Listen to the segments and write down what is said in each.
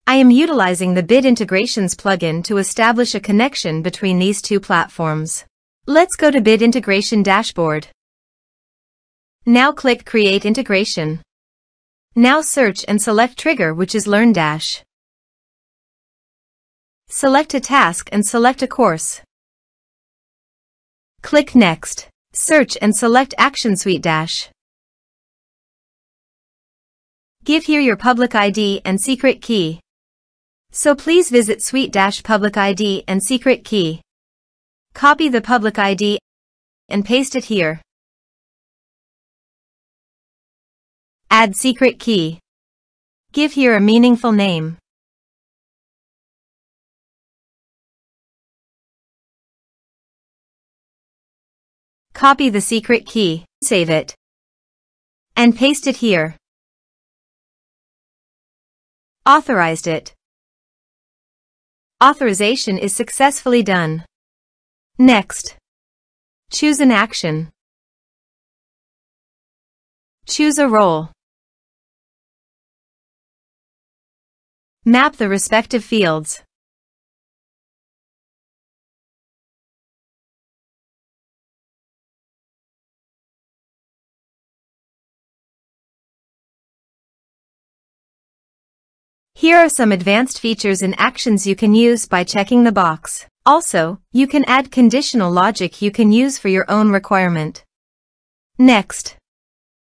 I am utilizing the Bit Integrations plugin to establish a connection between these two platforms. Let's go to Bit Integration Dashboard. Now click Create Integration. Now search and select Trigger, which is LearnDash. Select a task and select a course. Click Next. Search and select Action SuiteDash. Give here your public ID and secret key. So please visit SuiteDash public ID and secret key. Copy the public ID and paste it here. Add secret key. Give here a meaningful name. Copy the secret key, save it, and paste it here. Authorized it. Authorization is successfully done. Next, choose an action. Choose a role. Map the respective fields. Here are some advanced features and actions you can use by checking the box. Also, you can add conditional logic you can use for your own requirement. Next,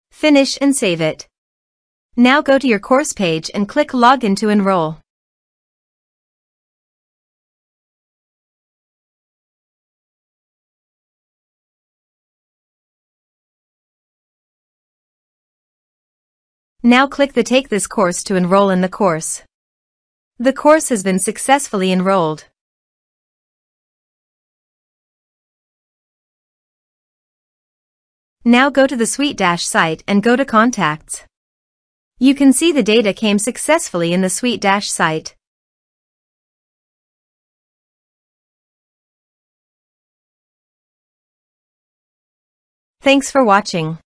finish and save it. Now go to your course page and click Login to enroll. Now click the Take this course to enroll in the course. The course has been successfully enrolled. Now go to the SuiteDash site and go to Contacts. You can see the data came successfully in the SuiteDash site. Thanks for watching.